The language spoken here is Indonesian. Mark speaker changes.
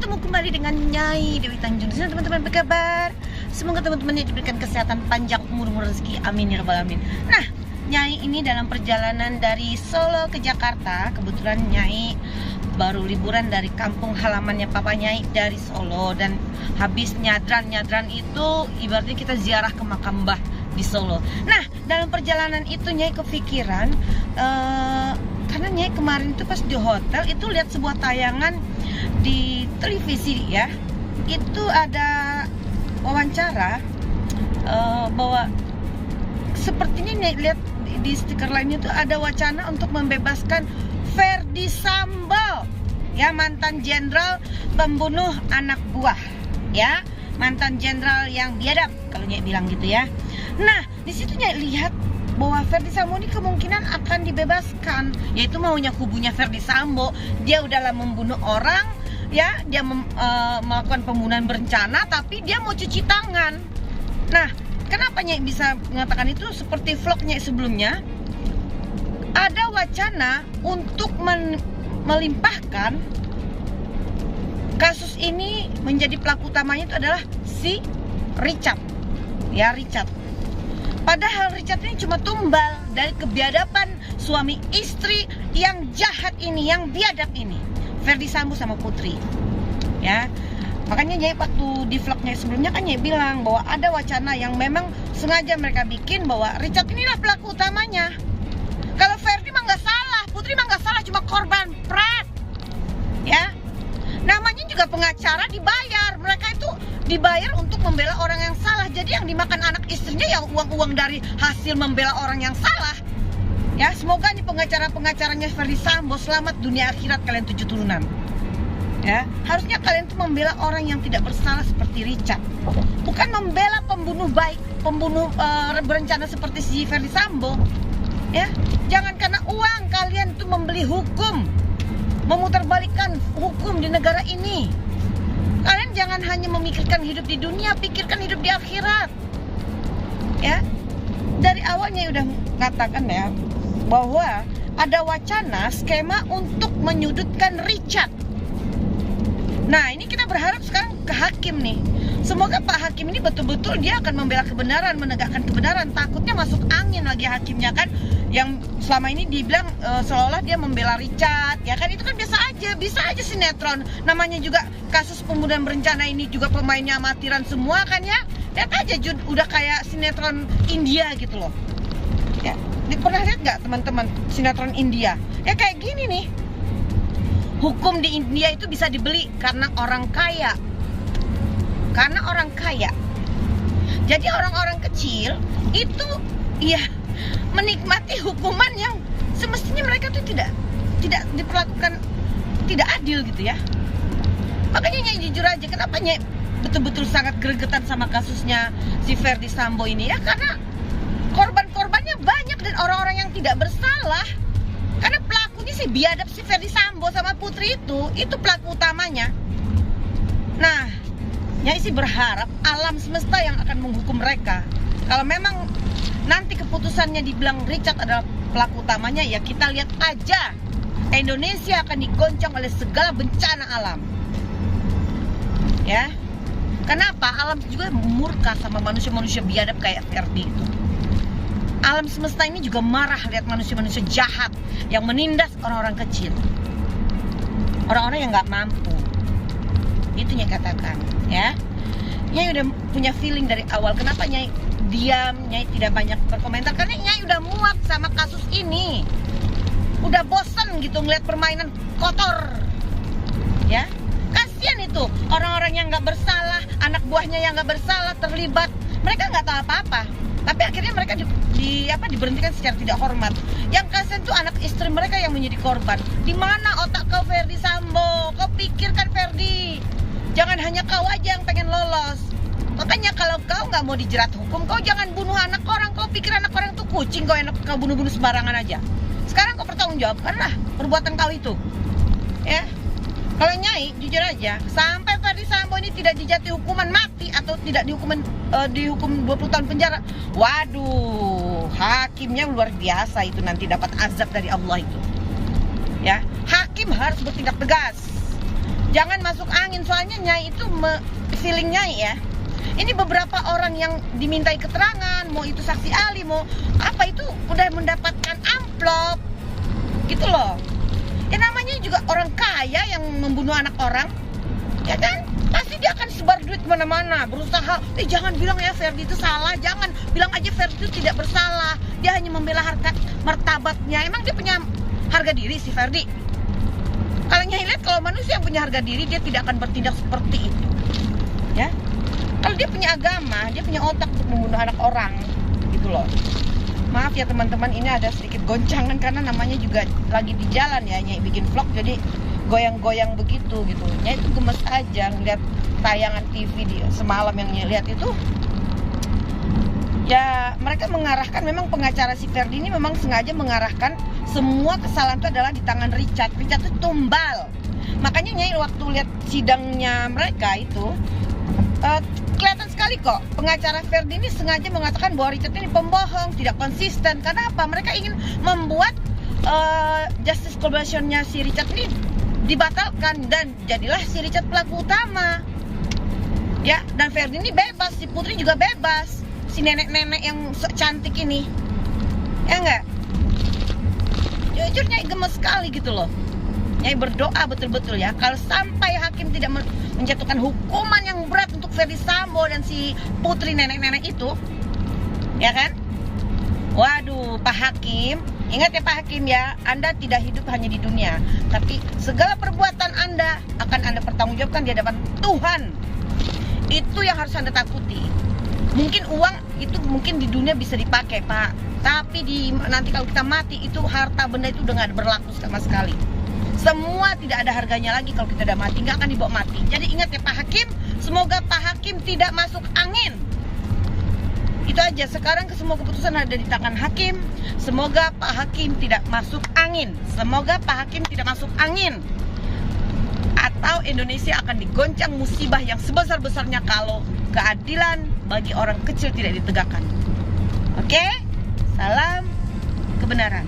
Speaker 1: bertemu kembali dengan Nyai Dewi Tanjung. Di sana teman-teman, apa kabar? Semoga teman-teman diberikan kesehatan panjang, umur rezeki, amin ya rabbal alamin. Nah, Nyai ini dalam perjalanan dari Solo ke Jakarta. Kebetulan Nyai baru liburan dari kampung halamannya Papa Nyai dari Solo. Dan habis nyadran itu ibaratnya kita ziarah ke makam Mbah di Solo. Nah, dalam perjalanan itu Nyai kepikiran, karena Nyai kemarin itu pas di hotel itu lihat sebuah tayangan di televisi ya. Itu ada wawancara bahwa sepertinya Nyai lihat di stiker lainnya itu ada wacana untuk membebaskan Ferdy Sambo, ya, mantan jenderal pembunuh anak buah, ya, mantan jenderal yang biadab kalau Nyai bilang gitu ya. Nah, di situ Nyai lihat bahwa Ferdy Sambo ini kemungkinan akan dibebaskan, yaitu maunya kubunya Ferdy Sambo. Dia udahlah membunuh orang, ya, dia melakukan pembunuhan berencana, tapi dia mau cuci tangan. Nah, kenapa Nyai bisa mengatakan itu? Seperti vlog Nyai sebelumnya, ada wacana untuk melimpahkan kasus ini menjadi pelaku utamanya itu adalah si Richard, ya, Richard. Padahal Richard ini cuma tumbal dari kebiadaban suami istri yang jahat ini, yang biadab ini, Ferdy Sambo sama Putri, ya. Makanya Nyai waktu di vlognya sebelumnya kan Nyai bilang bahwa ada wacana yang memang sengaja mereka bikin bahwa Richard inilah pelaku utamanya. Kalau Ferdy mah nggak salah, Putri mah nggak salah, cuma korban pret, ya. Namanya juga pengacara dibayar, mereka itu dibayar untuk membela orang yang salah. Jadi yang dimakan anak istrinya yang uang-uang dari hasil membela orang yang salah. Ya, semoga nih pengacaranya Ferdy Sambo selamat dunia akhirat kalian 7 turunan. Ya, harusnya kalian tuh membela orang yang tidak bersalah seperti Richard. Bukan membela pembunuh baik, pembunuh berencana seperti si Ferdy Sambo. Ya, jangan karena uang kalian tuh membeli hukum, memutarbalikkan hukum di negara ini. Kalian jangan hanya memikirkan hidup di dunia, pikirkan hidup di akhirat. Ya, dari awalnya udah katakan ya bahwa ada wacana skema untuk menyudutkan Richard. Nah, ini kita berharap sekarang ke hakim nih. Semoga Pak Hakim ini betul-betul dia akan membela kebenaran, menegakkan kebenaran. Takutnya masuk angin lagi hakimnya kan, yang selama ini dibilang seolah-olah dia membela Richard, ya kan, itu kan biasa aja, bisa aja sinetron. Namanya juga kasus pembunuhan berencana ini juga pemainnya amatiran semua kan ya. Lihat aja Jun, udah kayak sinetron India gitu loh. Ya, pernah lihat nggak teman-teman sinetron India? Ya kayak gini nih. Hukum di India itu bisa dibeli karena orang kaya. Karena orang kaya. Jadi orang-orang kecil itu ya menikmati hukuman yang semestinya mereka tuh tidak diperlakukan tidak adil gitu ya. Makanya Nyai jujur aja, kenapa Nyai betul-betul sangat gregetan sama kasusnya si Ferdy Sambo ini ya, karena korban-korbannya banyak dan orang-orang yang tidak bersalah. Karena pelakunya si biadab si Ferdy Sambo sama Putri itu pelaku utamanya. Nah, Nyai sih berharap alam semesta yang akan menghukum mereka. Kalau memang nanti keputusannya dibilang Richard adalah pelaku utamanya, ya kita lihat aja Indonesia akan digoncang oleh segala bencana alam. Ya, kenapa? Alam juga murka sama manusia-manusia biadab kayak Ferdy itu. Alam semesta ini juga marah lihat manusia-manusia jahat yang menindas orang-orang kecil, orang-orang yang nggak mampu. Itu Nyai katakan, ya. Nyai udah punya feeling dari awal. Kenapa Nyai diam, Nyai tidak banyak berkomentar? Karena Nyai udah muak sama kasus ini. Udah bosan gitu ngeliat permainan kotor. Ya, kasihan itu orang-orang yang nggak bersalah, anak buahnya yang nggak bersalah terlibat. Mereka nggak tahu apa-apa, tapi akhirnya mereka diberhentikan secara tidak hormat. Yang kasihan tuh anak istri mereka yang menjadi korban. Di mana otak kau Ferdy Sambo? Kau pikirkan Ferdy, jangan hanya kau aja yang pengen lolos. Makanya kalau kau nggak mau dijerat hukum, kau jangan bunuh anak orang. Kau pikir anak orang tuh kucing, kau bunuh-bunuh sembarangan aja. Sekarang kau bertanggungjawabkan lah perbuatan kau itu. Ya, kalau Nyai jujur aja, sampai Ferdy Sambo ini tidak dijatuhi hukuman mati atau tidak dihukum 20 tahun penjara, waduh, hakimnya luar biasa itu, nanti dapat azab dari Allah itu. Ya, hakim harus bertindak tegas. Jangan masuk angin, soalnya Nyai itu feeling Nyai ya. Ini beberapa orang yang dimintai keterangan, mau itu saksi ahli, mau apa itu udah mendapatkan amplop, gitu loh. Ya namanya juga orang kaya yang membunuh anak orang, ya kan? Pasti dia akan sebar duit kemana-mana, berusaha. Jangan bilang ya Ferdi itu salah, jangan bilang aja Ferdi itu tidak bersalah. Dia hanya membela harkat martabatnya. Emang dia punya harga diri si Ferdi? Kalau Nyai lihat, kalau manusia yang punya harga diri, dia tidak akan bertindak seperti itu, ya. Kalau dia punya agama, dia punya otak untuk membunuh anak orang, gitu loh. Maaf ya teman-teman, ini ada sedikit goncangan karena namanya juga lagi di jalan ya, Nyai bikin vlog, jadi goyang-goyang begitu gitu. Nyai itu gemes aja ngeliat tayangan TV dia semalam yang Nyai lihat itu. Ya mereka mengarahkan, memang pengacara si Ferdi ini memang sengaja mengarahkan semua kesalahan itu adalah di tangan Richard. Richard itu tumbal. Makanya Nyai waktu lihat sidangnya mereka itu kelihatan sekali kok pengacara Ferdi ini sengaja mengatakan bahwa Richard ini pembohong, tidak konsisten. Karena apa? Mereka ingin membuat justice collaboration-nya si Richard ini dibatalkan dan jadilah si Richard pelaku utama. Ya, dan Ferdi ini bebas, si Putri juga bebas. Si nenek-nenek yang cantik ini. Ya enggak? Jujur Nyai gemes sekali gitu loh. Nyai berdoa betul-betul ya, kalau sampai hakim tidak menjatuhkan hukuman yang berat untuk Ferdi Sambo dan si Putri nenek-nenek itu, ya kan? Waduh, Pak Hakim, ingat ya Pak Hakim ya, Anda tidak hidup hanya di dunia, tapi segala perbuatan Anda akan Anda pertanggungjawabkan di hadapan Tuhan. Itu yang harus Anda takuti. Mungkin uang itu mungkin di dunia bisa dipakai Pak, tapi nanti kalau kita mati itu harta benda itu udah gak berlaku sama sekali. Semua tidak ada harganya lagi kalau kita udah mati, nggak akan dibawa mati. Jadi ingat ya Pak Hakim, semoga Pak Hakim tidak masuk angin. Itu aja, sekarang semua keputusan ada di tangan Hakim. Semoga Pak Hakim tidak masuk angin. Semoga Pak Hakim tidak masuk angin. Atau Indonesia akan digoncang musibah yang sebesar-besarnya kalau keadilan bagi orang kecil tidak ditegakkan. Oke? Salam kebenaran.